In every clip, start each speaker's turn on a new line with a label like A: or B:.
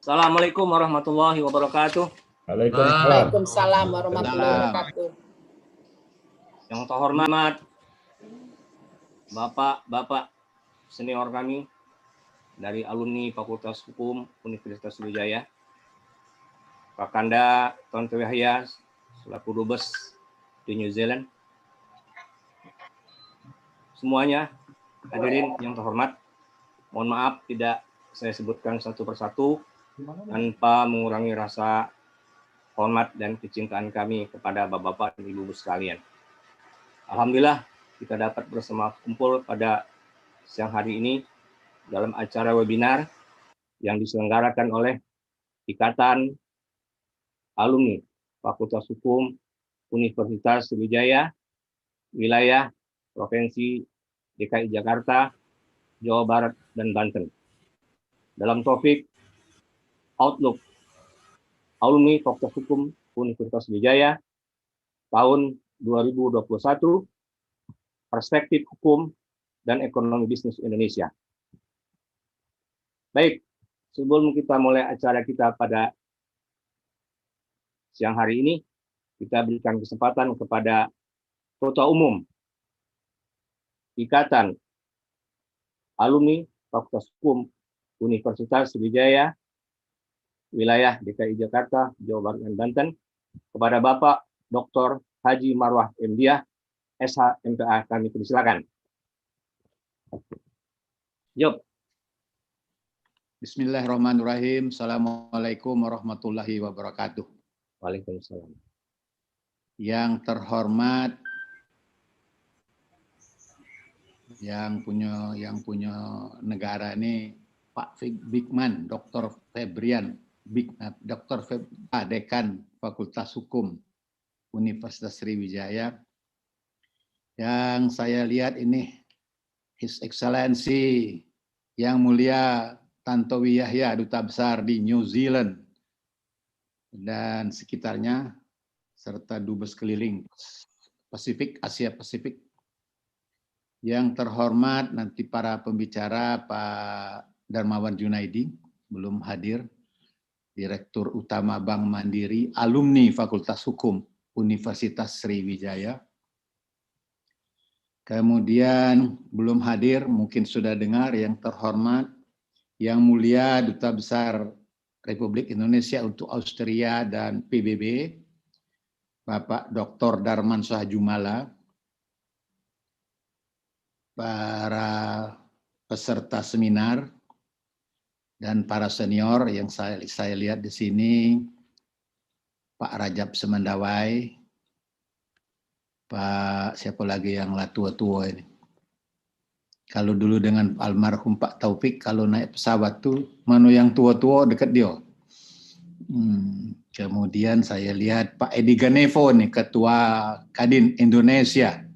A: Assalamualaikum warahmatullahi wabarakatuh.
B: Waalaikumsalam.
C: Waalaikumsalam warahmatullahi wabarakatuh.
A: Yang terhormat Bapak-bapak senior kami dari alumni Fakultas Hukum Universitas Sriwijaya, Pak Kanda Tonto Yahya selaku Dubes di New Zealand. Semuanya hadirin yang terhormat, mohon maaf tidak saya sebutkan satu persatu tanpa mengurangi rasa hormat dan kecintaan kami kepada bapak-bapak dan ibu-ibu sekalian. Alhamdulillah kita dapat bersama kumpul pada siang hari ini dalam acara webinar yang diselenggarakan oleh Ikatan Alumni Fakultas Hukum Universitas Sriwijaya, wilayah Provinsi DKI Jakarta, Jawa Barat, dan Banten. Dalam topik Outlook Alumni Fakultas Hukum Universitas Sriwijaya tahun 2021, Perspektif Hukum dan Ekonomi Bisnis Indonesia. Baik, sebelum kita mulai acara kita pada siang hari ini, kita berikan kesempatan kepada Ketua Umum Ikatan Alumni Fakultas Hukum Universitas Sriwijaya, wilayah DKI Jakarta, Jawa Barat, dan Banten, kepada Bapak Dr. Haji Marwah Emdiah, SH MPA, kami persilakan. Yuk.
B: Bismillahirrahmanirrahim. Assalamualaikum warahmatullahi wabarakatuh.
A: Waalaikumsalam.
B: Yang terhormat, yang punya negara ini Pak Bigman, Dr. Febrian, Dr. Dekan Fakultas Hukum Universitas Sriwijaya. Yang saya lihat ini His Excellency Yang Mulia Tantowi Yahya, Duta Besar di New Zealand dan sekitarnya, serta Dubes keliling Pasifik, Asia Pasifik. Yang terhormat nanti para pembicara, Pak Darmawan Junaidi, belum hadir, Direktur Utama Bank Mandiri, alumni Fakultas Hukum Universitas Sriwijaya. Kemudian belum hadir, mungkin sudah dengar, yang terhormat, Yang Mulia Duta Besar Republik Indonesia untuk Austria dan PBB, Bapak Dr. Darman Syahjumala, para peserta seminar, dan para senior yang saya lihat di sini, Pak Rajab Semandawai, Pak siapa lagi yang lah tua-tua ini. Kalau dulu dengan almarhum Pak Taufik, kalau naik pesawat tuh, mana yang tua-tua dekat dia. Kemudian saya lihat Pak Edi Ganevo nih, Ketua Kadin Indonesia,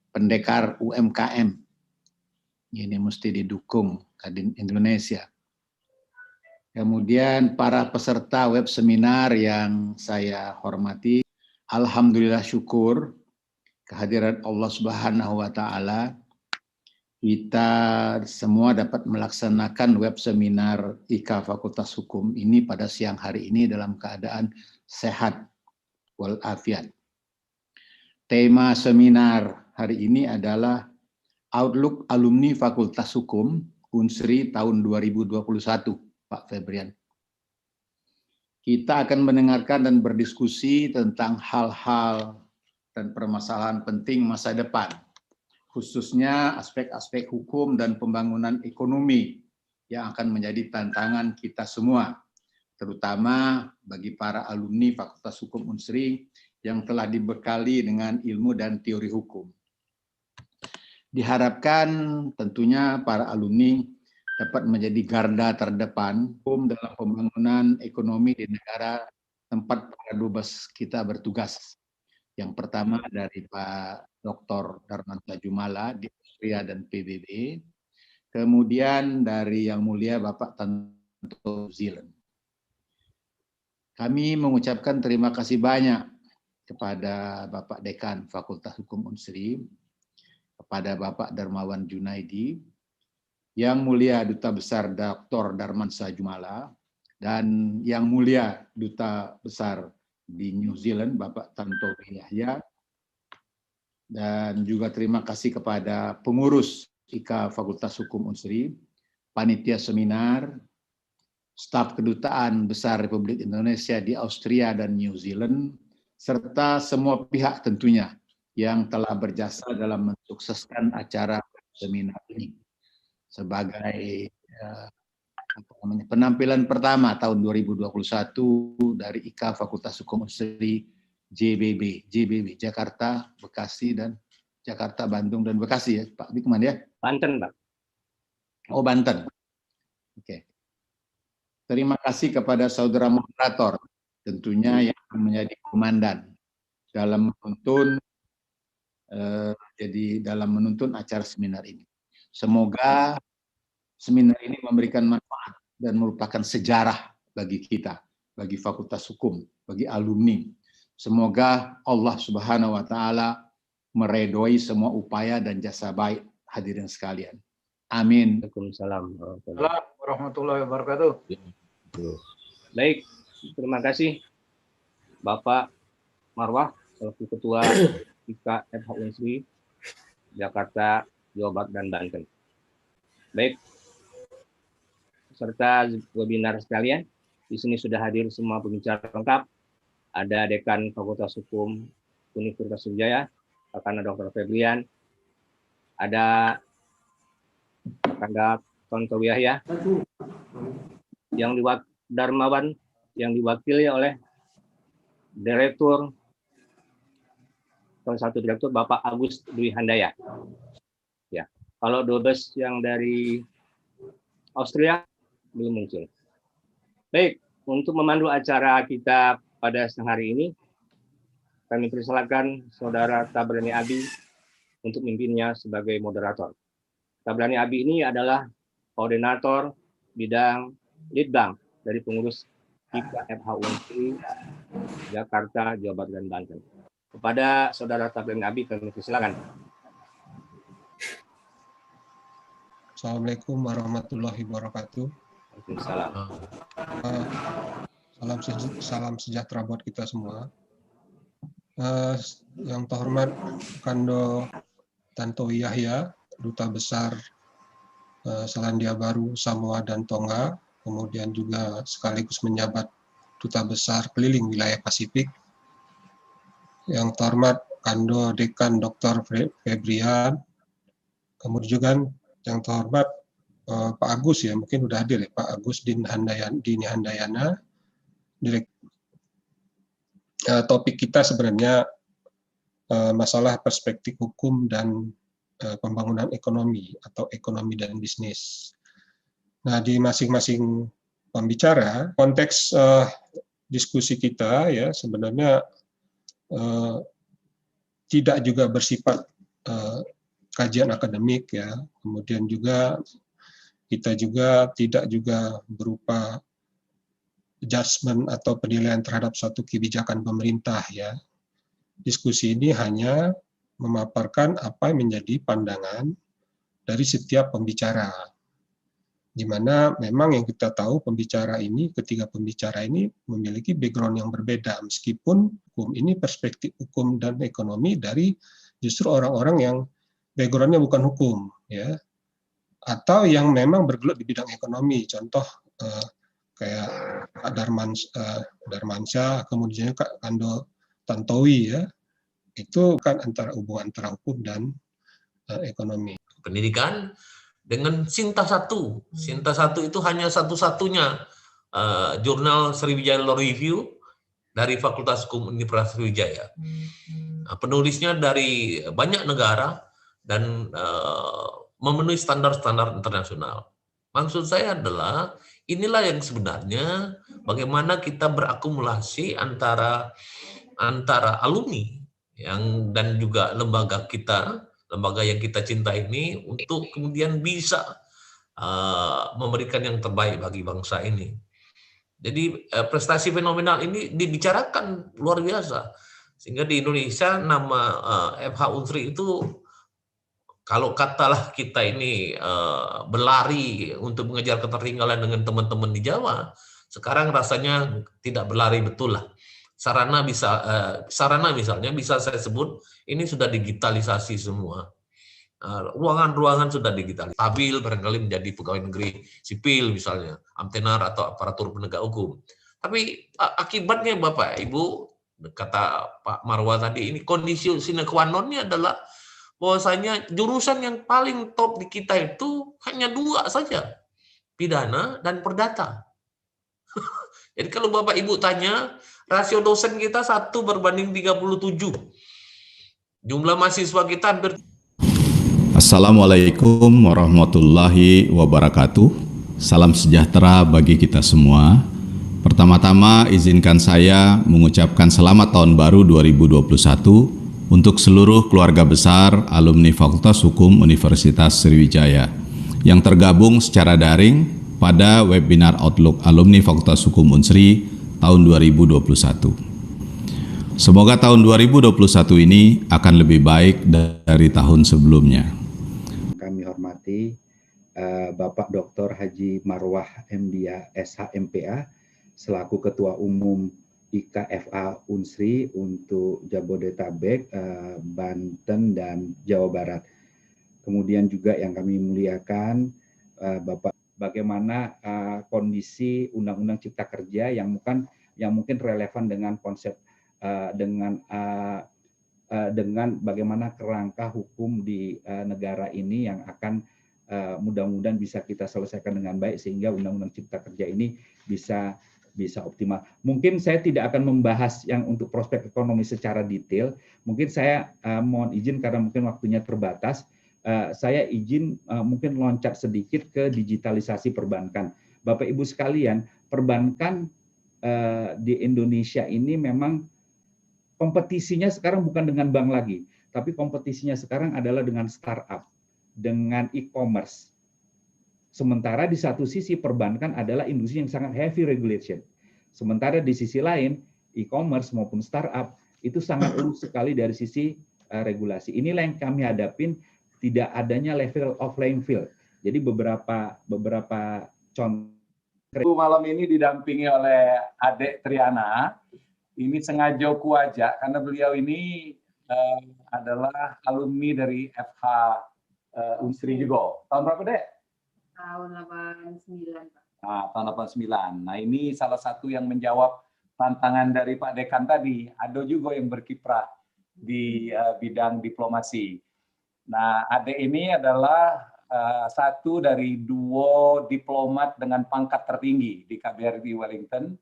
B: pendekar UMKM. Ini mesti didukung Kadin Indonesia. Kemudian para peserta web seminar yang saya hormati, alhamdulillah syukur kehadiran Allah Subhanahu wa taala, kita semua dapat melaksanakan web seminar IKA Fakultas Hukum ini pada siang hari ini dalam keadaan sehat walafiat. Tema seminar hari ini adalah Outlook Alumni Fakultas Hukum Unsri tahun 2021, Pak Febrian. Kita akan mendengarkan dan berdiskusi tentang hal-hal dan permasalahan penting masa depan, khususnya aspek-aspek hukum dan pembangunan ekonomi yang akan menjadi tantangan kita semua, terutama bagi para alumni Fakultas Hukum Unsri yang telah dibekali dengan ilmu dan teori hukum. Diharapkan tentunya para alumni dapat menjadi garda terdepan hukum dalam pembangunan ekonomi di negara tempat para dubes kita bertugas. Yang pertama dari Pak Dr. Darman Syahjumala di Austria dan PBB, kemudian dari Yang Mulia Bapak Tanto Zealand. Kami mengucapkan terima kasih banyak kepada Bapak Dekan Fakultas Hukum Unsri, kepada Bapak Darmawan Junaidi, Yang Mulia Duta Besar Dr. Darman Syahjumala, dan Yang Mulia Duta Besar di New Zealand, Bapak Tantowi Yahya, dan juga terima kasih kepada pengurus IKA Fakultas Hukum Unsri, panitia seminar, staf Kedutaan Besar Republik Indonesia di Austria dan New Zealand, serta semua pihak tentunya yang telah berjasa dalam mensukseskan acara seminar ini sebagai penampilan pertama tahun 2021 dari IKA Fakultas Hukum Unsri JBB, Jakarta, Bekasi, dan Jakarta, Bandung, dan Bekasi ya, Pak Bikman ya?
A: Banten, Pak.
B: Oh, Banten. Oke. Terima kasih kepada saudara moderator, tentunya yang menjadi komandan dalam menuntun acara seminar ini. Semoga seminar ini memberikan manfaat dan merupakan sejarah bagi kita, bagi Fakultas Hukum, bagi alumni. Semoga Allah Subhanahu wa Ta'ala meredoi semua upaya dan jasa baik hadirin sekalian. Amin.
A: Waalaikumsalam
D: warahmatullahi wabarakatuh.
A: Baik, terima kasih Bapak Marwah selaku Ketua IKA FH Unsri Jakarta, Jawa Barat, dan Banten. Baik, peserta webinar sekalian, di sini sudah hadir semua pembicara lengkap. Ada Dekan Fakultas Hukum Universitas Sriwijaya, Kakanda Dr. Febrian, ada Kakanda Tantowi Yahya, yang Darmawan, yang diwakili oleh salah satu direktur Bapak Agus Dwi Handaya. Ya, kalau dubes yang dari Austria belum muncul. Baik, untuk memandu acara kita pada siang hari ini, kami persilakan Saudara Tabrani Abi untuk memimpinnya sebagai moderator. Tabrani Abi ini adalah koordinator bidang Litbang dari pengurus IKA FH Unsri Jakarta, Jawa Barat, dan Banten. Kepada Saudara Tabrani Abi kami persilakan.
E: Assalamualaikum warahmatullahi wabarakatuh.
A: Waalaikumsalam.
E: Salam sejahtera buat kita semua. Yang terhormat Kando Tantowi Yahya, Duta Besar Selandia Baru, Samoa, dan Tonga, kemudian juga sekaligus menjabat Duta Besar Keliling Wilayah Pasifik. Yang terhormat Kando Dekan Dr. Febrian, kemudian juga yang terhormat Pak Agus ya, mungkin sudah hadir ya, Pak Agus Dini Handayana. Topik kita sebenarnya masalah perspektif hukum dan pembangunan ekonomi atau ekonomi dan bisnis. Nah, di masing-masing pembicara, konteks diskusi kita ya sebenarnya tidak juga bersifat kajian akademik ya, kemudian juga kita juga tidak juga berupa judgement atau penilaian terhadap suatu kebijakan pemerintah ya. Diskusi ini hanya memaparkan apa yang menjadi pandangan dari setiap pembicara. Di mana memang yang kita tahu ketiga pembicara ini memiliki background yang berbeda, meskipun hukum ini perspektif hukum dan ekonomi dari justru orang-orang yang background-nya bukan hukum ya, atau yang memang bergelut di bidang ekonomi. Contoh kayak Pak Darmansyah, kemudian Kak Kando Tantowi ya, itu kan hubungan antara hukum dan ekonomi.
F: Pendidikan dengan Sinta 1. Sinta 1 itu hanya satu-satunya jurnal Sriwijaya Law Review dari Fakultas Hukum Universitas Sriwijaya. Penulisnya dari banyak negara dan memenuhi standar-standar internasional. Maksud saya adalah inilah yang sebenarnya bagaimana kita berakumulasi antara alumni dan juga lembaga yang kita cinta ini untuk kemudian bisa memberikan yang terbaik bagi bangsa ini. Jadi prestasi fenomenal ini dibicarakan luar biasa. Sehingga di Indonesia nama FH Unsri itu, kalau katalah kita ini berlari untuk mengejar ketertinggalan dengan teman-teman di Jawa, Sekarang rasanya tidak berlari betul lah. Sarana misalnya bisa saya sebut ini sudah digitalisasi semua. Ruangan-ruangan sudah digitalisasi. Stabil barangkali menjadi pegawai negeri sipil misalnya, amtenar atau aparatur penegak hukum. Tapi akibatnya Bapak Ibu, kata Pak Marwah tadi, ini kondisi sine qua non-nya adalah bahwasanya jurusan yang paling top di kita itu hanya 2 saja, pidana dan perdata. Jadi kalau Bapak Ibu tanya, rasio dosen kita 1/37. Jumlah mahasiswa kita hampir.
G: Assalamualaikum warahmatullahi wabarakatuh. Salam sejahtera bagi kita semua. Pertama-tama izinkan saya mengucapkan selamat tahun baru 2021 untuk seluruh keluarga besar alumni Fakultas Hukum Universitas Sriwijaya yang tergabung secara daring pada webinar Outlook Alumni Fakultas Hukum Unsri tahun 2021. Semoga tahun 2021 ini akan lebih baik dari tahun sebelumnya.
B: Kami hormati Bapak Dr. Haji Marwah MDiah SHMPA selaku Ketua Umum IKFA Unsri untuk Jabodetabek, Banten, dan Jawa Barat. Kemudian juga yang kami muliakan Bapak, bagaimana kondisi Undang-Undang Cipta Kerja yang mungkin relevan dengan konsep dengan bagaimana kerangka hukum di negara ini yang akan mudah-mudahan bisa kita selesaikan dengan baik sehingga Undang-Undang Cipta Kerja ini bisa optimal. Mungkin saya tidak akan membahas yang untuk prospek ekonomi secara detail. Mungkin saya mohon izin karena mungkin waktunya terbatas. Saya izin mungkin loncat sedikit ke digitalisasi perbankan. Bapak Ibu sekalian, perbankan di Indonesia ini memang kompetisinya sekarang bukan dengan bank lagi, tapi kompetisinya sekarang adalah dengan startup, dengan e-commerce. Sementara di satu sisi perbankan adalah industri yang sangat heavy regulation. Sementara di sisi lain, e-commerce maupun startup itu sangat lurus sekali dari sisi regulasi. Inilah yang kami hadapin, tidak adanya level of playing field. Jadi beberapa contoh.
D: Malam ini didampingi oleh Adek Triana. Ini sengaja ku ajak karena beliau ini adalah alumni dari FH Unsri juga. Tahun berapa, Dek?
C: Tahun 89, Pak.
D: Nah, tahun 89. Nah, ini salah satu yang menjawab tantangan dari Pak Dekan tadi. Ada juga yang berkiprah di bidang diplomasi. Nah, Adek ini adalah satu dari 2 diplomat dengan pangkat tertinggi di KBRI Wellington.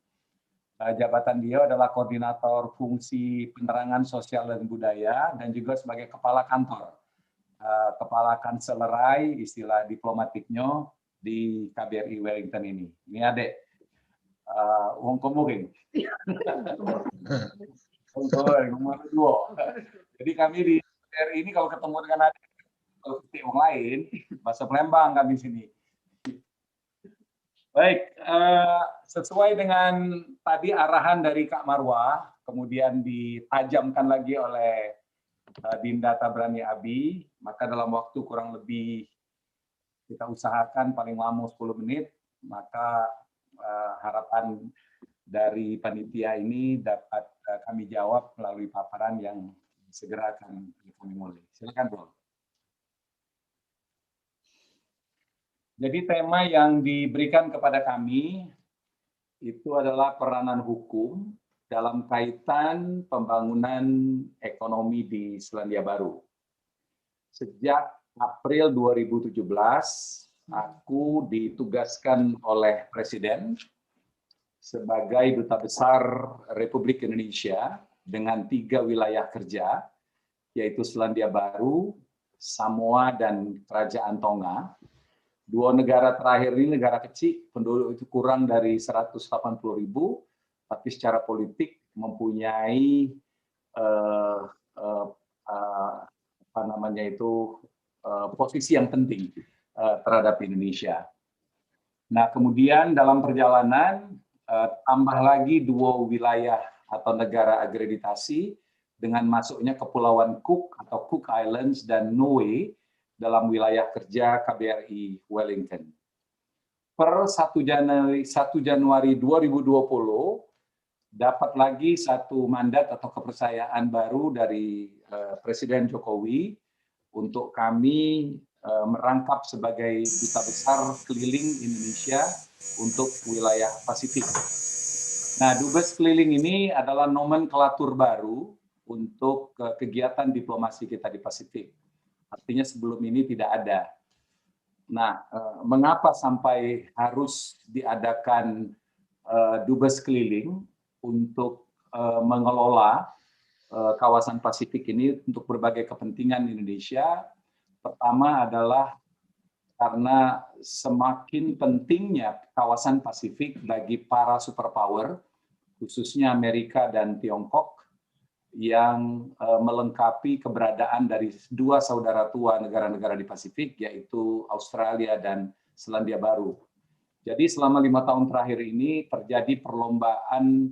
D: Jabatan dia adalah koordinator fungsi penerangan sosial dan budaya dan juga sebagai kepala kantor, kepala kanselerai istilah diplomatiknya di KBRI Wellington ini. Ini Adek, wong komering. Jadi kami di KBRI ini kalau ketemu dengan Adek, kalau ketemu orang lain, bahasa Palembang kami sini. Baik, sesuai dengan tadi arahan dari Kak Marwah, kemudian ditajamkan lagi oleh Dinda Tabrani Abi, maka dalam waktu kurang lebih kita usahakan paling lama 10 menit, maka harapan dari panitia ini dapat kami jawab melalui paparan yang segera akan kami mulai. Silakan, Bro. Jadi tema yang diberikan kepada kami itu adalah peranan hukum dalam kaitan pembangunan ekonomi di Selandia Baru. Sejak April 2017, aku ditugaskan oleh Presiden sebagai Duta Besar Republik Indonesia dengan 3 wilayah kerja, yaitu Selandia Baru, Samoa, dan Kerajaan Tonga. 2 negara terakhir ini negara kecil, penduduk itu kurang dari 180.000, tapi secara politik mempunyai posisi yang penting terhadap Indonesia. Nah, kemudian dalam perjalanan tambah lagi 2 wilayah atau negara akreditasi dengan masuknya Kepulauan Cook atau Cook Islands dan Niue dalam wilayah kerja KBRI Wellington. per 1 Januari 2020 dapat lagi satu mandat atau kepercayaan baru dari Presiden Jokowi untuk kami merangkap sebagai duta besar keliling Indonesia untuk wilayah Pasifik. Nah, Dubes keliling ini adalah nomenklatur baru untuk kegiatan diplomasi kita di Pasifik. Artinya sebelum ini tidak ada. Nah, mengapa sampai harus diadakan Dubes keliling untuk mengelola kawasan Pasifik ini untuk berbagai kepentingan Indonesia? Pertama adalah karena semakin pentingnya kawasan Pasifik bagi para superpower, khususnya Amerika dan Tiongkok, yang melengkapi keberadaan dari dua saudara tua negara-negara di Pasifik, yaitu Australia dan Selandia Baru. Jadi selama 5 tahun terakhir ini terjadi perlombaan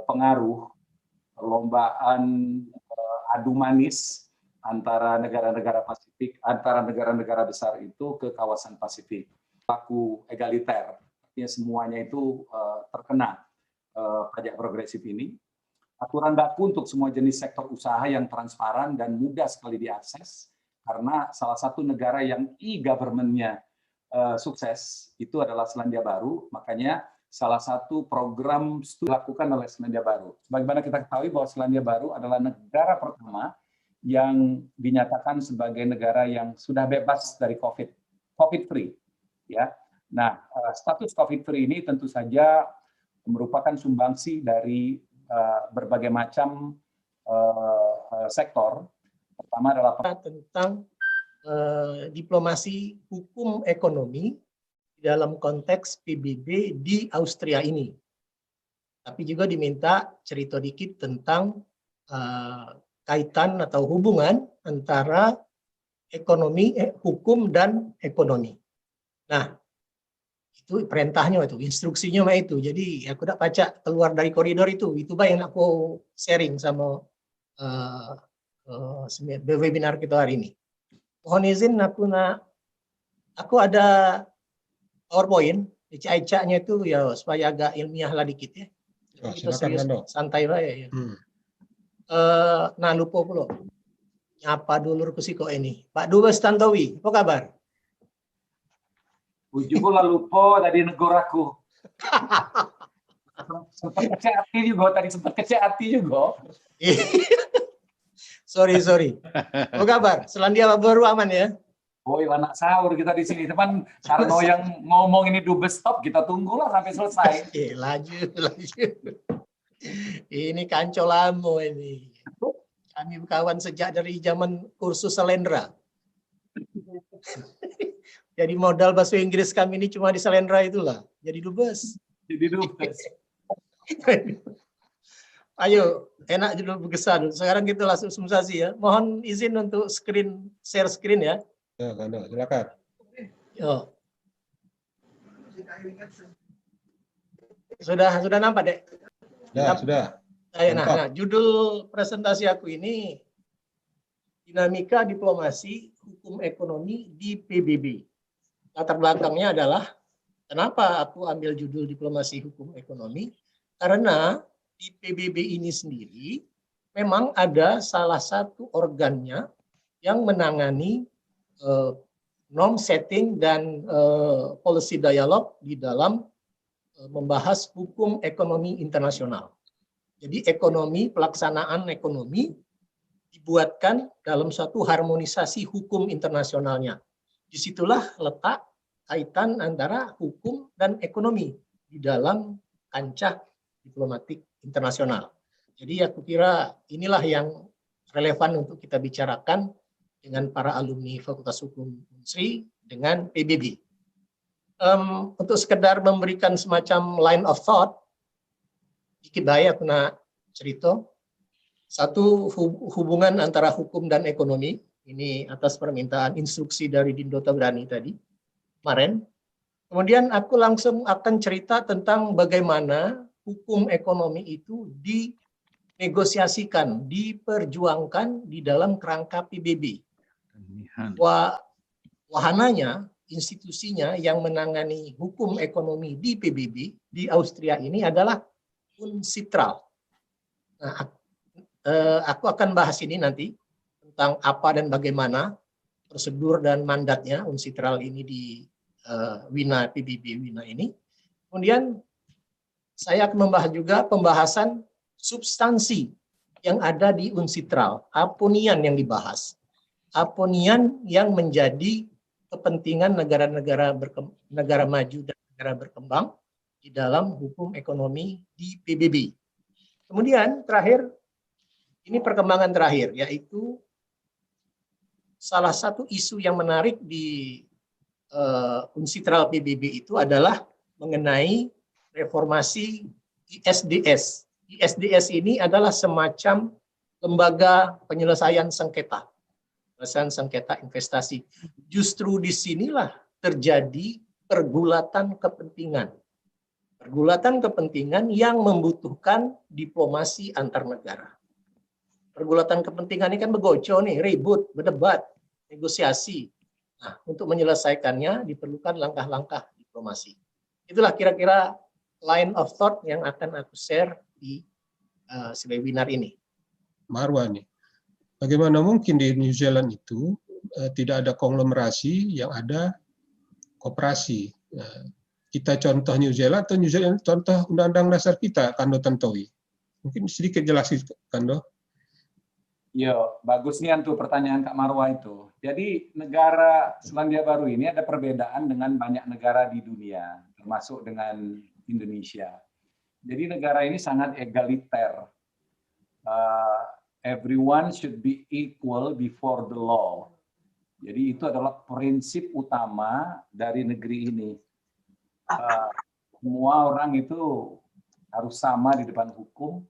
D: pengaruh, perlombaan adu manis antara negara-negara Pasifik, antara negara-negara besar itu ke kawasan Pasifik. Laku egaliter, artinya semuanya itu terkena pajak progresif ini. Aturan baku untuk semua jenis sektor usaha yang transparan dan mudah sekali diakses, karena salah satu negara yang e-government-nya sukses itu adalah Selandia Baru, makanya salah satu program dilakukan oleh Selandia Baru. Sebagaimana kita ketahui bahwa Selandia Baru adalah negara pertama yang dinyatakan sebagai negara yang sudah bebas dari COVID-free. Ya. Nah, status COVID-free ini tentu saja merupakan sumbangsi dari berbagai macam sektor. Pertama adalah
H: tentang diplomasi hukum ekonomi dalam konteks PBB di Austria ini. Tapi juga diminta cerita dikit tentang kaitan atau hubungan antara ekonomi, hukum dan ekonomi. Nah, itu perintahnya itu, instruksinya mah itu. Jadi aku tidak baca keluar dari koridor itu yang aku sharing sama webinar kita hari ini. Mohon izin aku ada PowerPoint, icak-icaknya itu ya supaya agak ilmiah lah dikit ya.
E: Oh,
H: Kita
E: silakan,
H: serius,
E: Nando.
H: santai lah ya. Nah lupa pula. Nyapa dulu ke siko ini. Pak Dubes Tantowi, apa kabar?
D: Ujuku lalu po dari negaraku. Sempat kecil hati juga tadi, sempat kecil hati juga.
H: sorry. Apa kabar? Selandia Baru aman ya?
D: Oh, anak sahur kita di sini. Teman, Sarno yang ngomong ini Dubes stop, kita tunggulah sampai selesai.
H: Laju. Ini kanco lamo ini. Kami kawan sejak dari zaman kursus Salendra. Jadi modal bahasa Inggris kami ini cuma di Salendra itulah. Jadi Dubes. Ayo, enak dulu berkesan. Sekarang kita langsung sumsasi ya. Mohon izin untuk share screen ya.
E: Ya, Nando, silakan.
H: Yo. Sudah nampak, Dek?
E: Sudah.
H: Nah, judul presentasi aku ini dinamika diplomasi hukum ekonomi di PBB. Latar belakangnya adalah kenapa aku ambil judul diplomasi hukum ekonomi? Karena di PBB ini sendiri memang ada salah satu organnya yang menangani norm setting dan policy dialog di dalam membahas hukum ekonomi internasional. Jadi pelaksanaan ekonomi dibuatkan dalam suatu harmonisasi hukum internasionalnya. Disitulah letak kaitan antara hukum dan ekonomi di dalam kancah diplomatik internasional. Jadi aku kira inilah yang relevan untuk kita bicarakan dengan para alumni Fakultas Hukum Unsri dengan PBB. Untuk sekedar memberikan semacam line of thought, dikit baik aku nak cerita. Satu, hubungan antara hukum dan ekonomi. Ini atas permintaan instruksi dari Dindo Tabrani tadi, kemarin. Kemudian aku langsung akan cerita tentang bagaimana hukum ekonomi itu dinegosiasikan, diperjuangkan di dalam kerangka PBB. Wahananya institusinya yang menangani hukum ekonomi di PBB di Austria ini adalah UNCITRAL. Nah, aku akan bahas ini nanti tentang apa dan bagaimana prosedur dan mandatnya UNCITRAL ini di Wina PBB Wina ini. Kemudian saya akan membahas juga pembahasan substansi yang ada di UNCITRAL, aponian yang dibahas. Aponian yang menjadi kepentingan negara-negara negara maju dan negara berkembang di dalam hukum ekonomi di PBB. Kemudian terakhir, ini perkembangan terakhir, yaitu salah satu isu yang menarik di UNCITRAL PBB itu adalah mengenai reformasi ISDS. ISDS ini adalah semacam lembaga penyelesaian sengketa. Penyelesaian sengketa investasi. Justru disinilah terjadi pergulatan kepentingan. Pergulatan kepentingan yang membutuhkan diplomasi antar negara. Pergulatan kepentingan ini kan begoco nih, ribut, berdebat, negosiasi. Nah, untuk menyelesaikannya diperlukan langkah-langkah diplomasi. Itulah kira-kira line of thought yang akan aku share di webinar ini.
E: Marwah nih, bagaimana mungkin di New Zealand itu tidak ada konglomerasi, yang ada koperasi. Kita contoh New Zealand atau New Zealand contoh Undang-Undang Dasar kita, Kando Tantowi. Mungkin sedikit jelasin, Kando.
D: Yo, bagus nih untuk pertanyaan Kak Marwah itu. Jadi negara Selandia Baru ini ada perbedaan dengan banyak negara di dunia, termasuk dengan Indonesia. Jadi negara ini sangat egaliter. Everyone should be equal before the law. Jadi itu adalah prinsip utama dari negeri ini. Semua orang itu harus sama di depan hukum.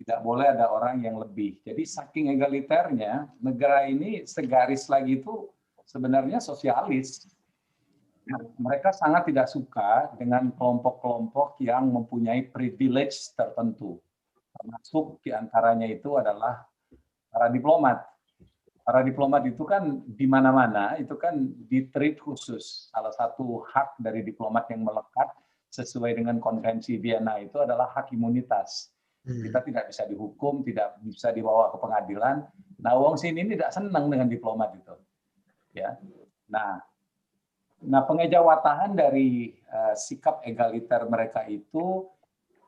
D: Tidak boleh ada orang yang lebih. Jadi saking egaliternya, negara ini segaris lagi itu sebenarnya sosialis. Mereka sangat tidak suka dengan kelompok-kelompok yang mempunyai privilege tertentu. Termasuk diantaranya itu adalah para diplomat. Para diplomat itu kan di mana-mana, itu kan di-treat khusus. Salah satu hak dari diplomat yang melekat sesuai dengan konvensi Vienna itu adalah hak imunitas. Kita tidak bisa dihukum, tidak bisa dibawa ke pengadilan. Nah, wong sini tidak senang dengan diplomat itu. Ya. Nah, pengejawatahan dari sikap egaliter mereka itu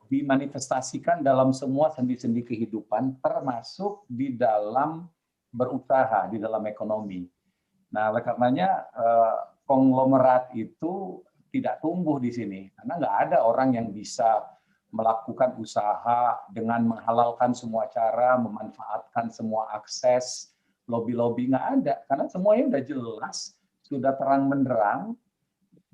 D: dimanifestasikan dalam semua sendi-sendi kehidupan, termasuk di dalam berusaha, di dalam ekonomi. Nah, oleh karenanya konglomerat itu tidak tumbuh di sini, karena nggak ada orang yang bisa melakukan usaha dengan menghalalkan semua cara, memanfaatkan semua akses, lobby-lobby nggak ada, karena semuanya udah jelas, sudah terang benderang.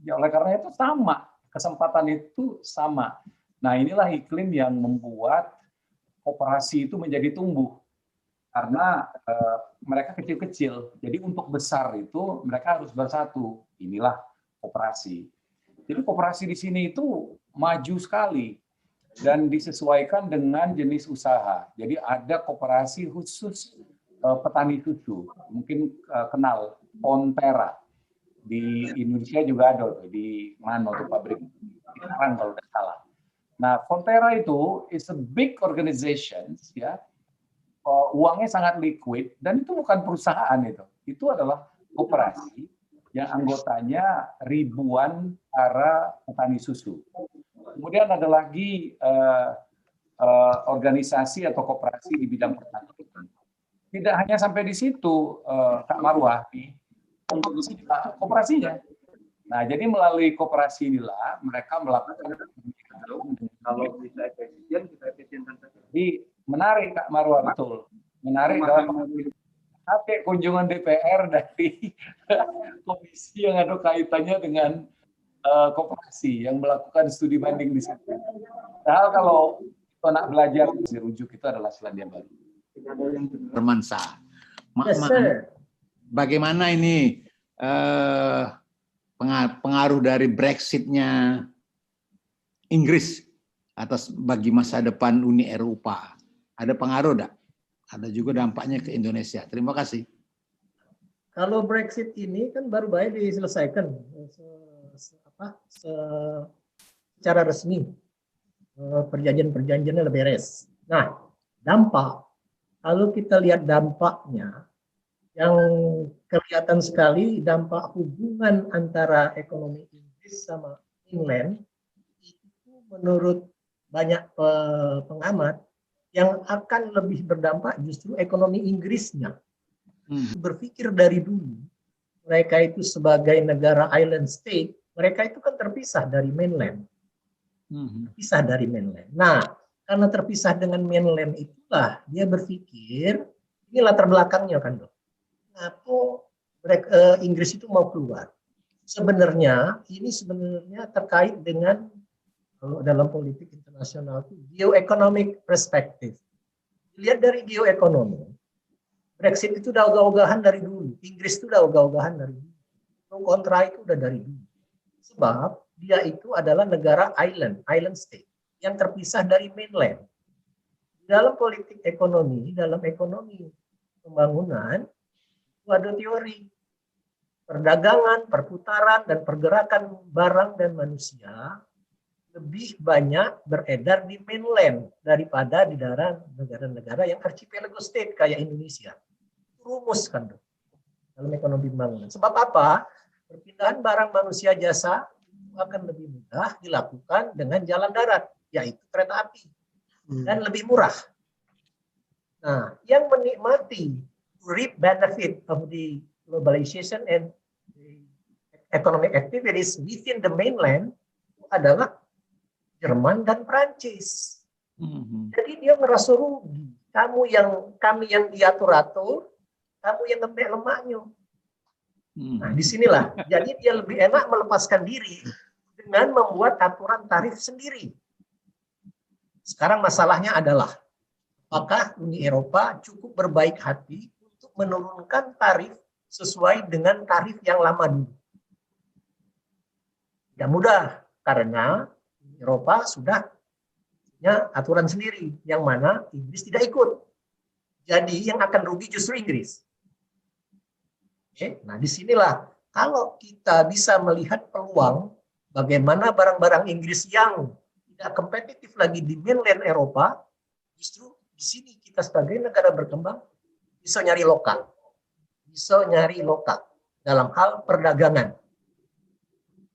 D: Ya, oleh karena itu sama, kesempatan itu sama. Nah, inilah iklim yang membuat koperasi itu menjadi tumbuh, karena mereka kecil-kecil. Jadi untuk besar itu mereka harus bersatu. Inilah koperasi. Jadi koperasi di sini itu maju sekali. Dan disesuaikan dengan jenis usaha. Jadi ada koperasi khusus petani susu. Mungkin kenal Fonterra. Di Indonesia juga ada di mana tuh pabrik di Karang kalau tidak salah. Nah, Fonterra itu is a big organization, ya. Uangnya sangat liquid dan itu bukan perusahaan itu. Itu adalah koperasi yang anggotanya ribuan para petani susu. Kemudian ada lagi organisasi atau koperasi di bidang pertanian. Tidak hanya sampai di situ, Kak Marwah, untuk koperasinya. Nah, jadi melalui koperasi inilah mereka melakukan kalau bisa efisien, kita efisienkan saja. Jadi menarik, Kak Marwah, betul. Menarik dalam sampai kunjungan DPR dari komisi yang ada kaitannya dengan koperasi yang melakukan studi banding di situ. Padahal kalau nak belajar dirujuk itu adalah Selandia Baru.
B: Bermansa.
H: Yes, sir.
B: Bagaimana ini pengaruh dari Brexit-nya Inggris atas bagi masa depan Uni Eropa? Ada pengaruh enggak? Ada juga dampaknya ke Indonesia. Terima kasih.
H: kalau Brexit ini kan baru baik diselesaikan secara resmi, perjanjian-perjanjiannya lebih beres. Nah, dampak, kalau kita lihat dampaknya, yang kelihatan sekali dampak hubungan antara ekonomi Inggris sama England itu menurut banyak pengamat yang akan lebih berdampak justru ekonomi Inggrisnya. Berpikir dari dulu mereka itu sebagai negara island state, mereka itu kan terpisah dari mainland. Terpisah dari mainland. Nah, karena terpisah dengan mainland itulah dia berpikir, ini latar belakangnya kan dok. Kenapa Inggris itu mau keluar? Sebenarnya ini terkait dengan dalam politik internasional itu geoeconomic perspective. Lihat dari geoekonomi, Brexit itu udah ogah-ogahan dari dulu. Inggris itu udah ogah-ogahan dari dulu. Pro kontra itu udah dari dulu. Sebab dia itu adalah negara island state yang terpisah dari mainland. Dalam politik ekonomi, dalam ekonomi pembangunan itu ada teori perdagangan, perputaran dan pergerakan barang dan manusia lebih banyak beredar di mainland daripada di daerah negara-negara yang archipelago state kayak Indonesia. Rumus kan dong dalam ekonomi pembangunan. Sebab apa? Perpindahan barang manusia jasa akan lebih mudah dilakukan dengan jalan darat, yaitu kereta api, dan lebih murah. Nah, yang menikmati reap benefit of the globalization and the economic activities within the mainland adalah Jerman dan Prancis. Jadi dia merasa rugi. Kami yang diatur-atur, kamu yang lembek lemaknya. Nah, disinilah. Jadi dia lebih enak melepaskan diri dengan membuat aturan tarif sendiri. Sekarang masalahnya adalah, apakah Uni Eropa cukup berbaik hati untuk menurunkan tarif sesuai dengan tarif yang lama dulu? Tidak mudah, karena Uni Eropa sudah punya aturan sendiri, yang mana Inggris tidak ikut. Jadi yang akan rugi justru Inggris. Nah, disinilah kalau kita bisa melihat peluang bagaimana barang-barang Inggris yang tidak kompetitif lagi di mainland Eropa, justru di sini kita sebagai negara berkembang bisa nyari lokal dalam hal perdagangan.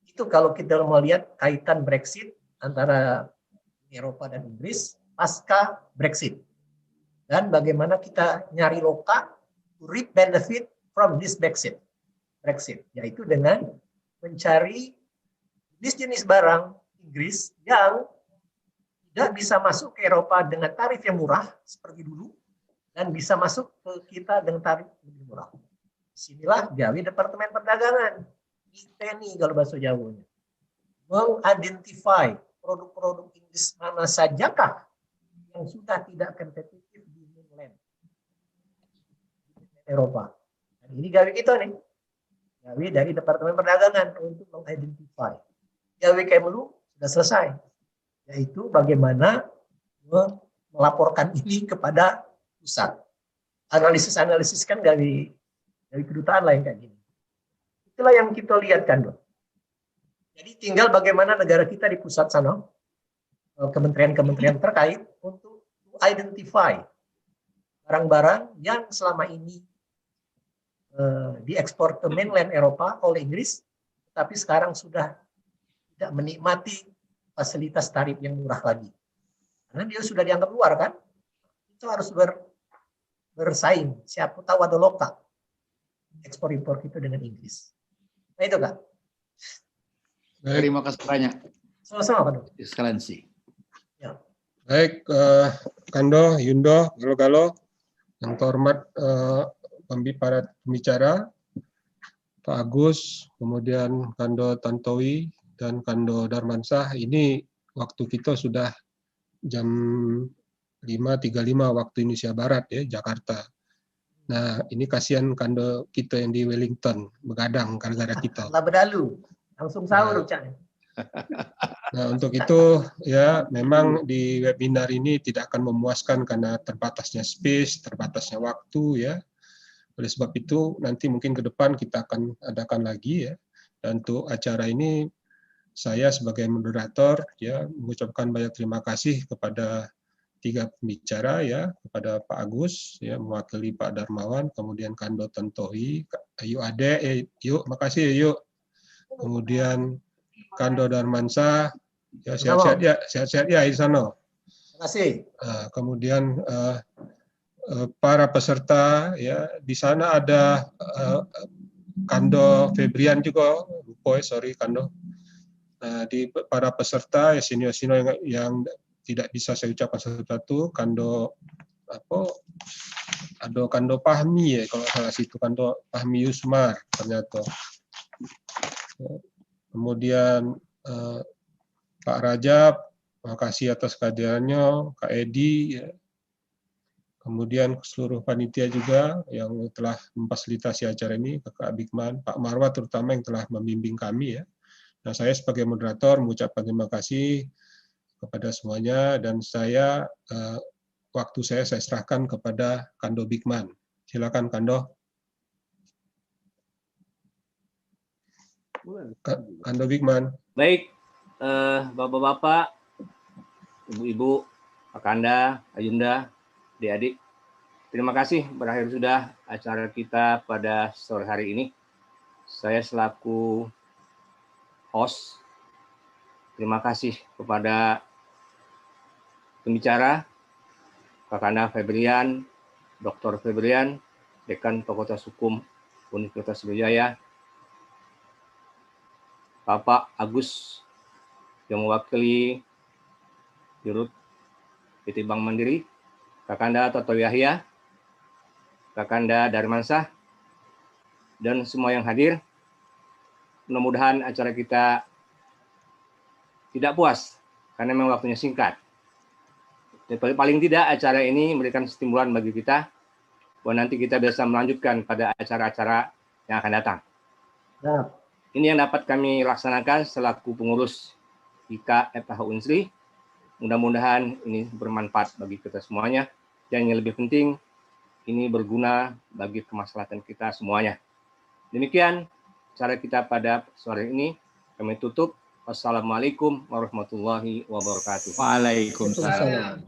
H: Itu kalau kita mau lihat kaitan Brexit antara Eropa dan Inggris pasca Brexit, dan bagaimana kita nyari lokal to reap benefit from this Brexit, yaitu dengan mencari jenis-jenis barang Inggris yang tidak bisa masuk ke Eropa dengan tarif yang murah seperti dulu, dan bisa masuk ke kita dengan tarif lebih murah. Disinilah gawe Departemen Perdagangan, ITNI kalau bahasa Jawanya, mengidentify produk-produk Inggris mana sajakah yang sudah tidak kompetitif di mainland Eropa. Dan ini gawe kita nih, gawe dari Departemen Perdagangan untuk mengidentify. Gawe Kemlu sudah selesai, yaitu bagaimana melaporkan ini kepada pusat. Analisis kan dari kedutaan lain kayak gini. Itulah yang kita lihat kan, Dok. Jadi tinggal bagaimana negara kita di pusat sana, kementerian-kementerian terkait untuk identify barang-barang yang selama ini diekspor ke mainland Eropa oleh Inggris, tapi sekarang sudah tidak menikmati fasilitas tarif yang murah lagi. Karena dia sudah dianggap luar kan, itu harus bersaing. Siapa tahu ada lokal ekspor impor kita dengan Inggris. Nah itu Kak.
B: Terima kasih banyak.
H: Sama-sama Pak.
B: Ekscelensi.
H: Ya.
E: Baik, Kando, Yundo, Galo-Galo, yang terhormat para pembicara, Pak Agus, kemudian Kando Tantowi, dan Kando Darmansyah. Ini waktu kita sudah jam 5.35 waktu Indonesia Barat ya, Jakarta. Nah, ini kasihan Kando kita yang di Wellington, begadang gara-gara kita.
H: Lah bedalu, langsung sahur Cak.
E: Nah, untuk itu ya memang di webinar ini tidak akan memuaskan karena terbatasnya space, terbatasnya waktu ya. Oleh sebab itu nanti mungkin ke depan kita akan adakan lagi ya. Dan untuk acara ini saya sebagai moderator ya mengucapkan banyak terima kasih kepada 3 pembicara ya, kepada Pak Agus ya mewakili Pak Darmawan, kemudian Kando Tantohi, Ayu Ade, yuk makasih yuk. Kemudian Kando Darmansyah, ya sehat-sehat ya di sana.
H: Terima kasih.
E: Kemudian para peserta ya di sana ada Kando Febrian juga, sorry Kando. Di para peserta ya senior-senior yang tidak bisa saya ucapkan satu-satu, Kando Kando Fahmi ya kalau salah situ, Kando Fahmi Yusmar ternyata. Kemudian Pak Rajab, makasih atas kehadirannya, Kak Edi, ya. Kemudian seluruh panitia juga yang telah memfasilitasi acara ini, Kak Bigman, Pak Marwa terutama yang telah membimbing kami ya. Nah, saya sebagai moderator mengucapkan terima kasih kepada semuanya dan saya waktu saya serahkan kepada Kando Bigman. Silakan Kando. Kando Bigman.
A: Baik, Bapak-bapak, Ibu-ibu, Pak Kanda, Ayunda, adik-adik, terima kasih berakhir sudah acara kita pada sore hari ini. Saya selaku host, terima kasih kepada pembicara, Pak Kanda Febrian, Dr. Febrian, Dekan Fakultas Hukum Universitas Sriwijaya, Bapak Agus yang mewakili Dirut PT Bank Mandiri, Kakanda Toto Yahya, Kakanda Darmansyah, dan semua yang hadir. Mudah-mudahan acara kita tidak puas karena memang waktunya singkat. Dan paling tidak acara ini memberikan stimulan bagi kita bahwa nanti kita bisa melanjutkan pada acara-acara yang akan datang.
H: Nah.
A: Ini yang dapat kami laksanakan selaku pengurus IK FH Unsri. Mudah-mudahan ini bermanfaat bagi kita semuanya. Dan yang lebih penting, ini berguna bagi kemaslahatan kita semuanya. Demikian cara kita pada sore ini. Kami tutup. Wassalamualaikum warahmatullahi wabarakatuh.
B: Waalaikumsalam.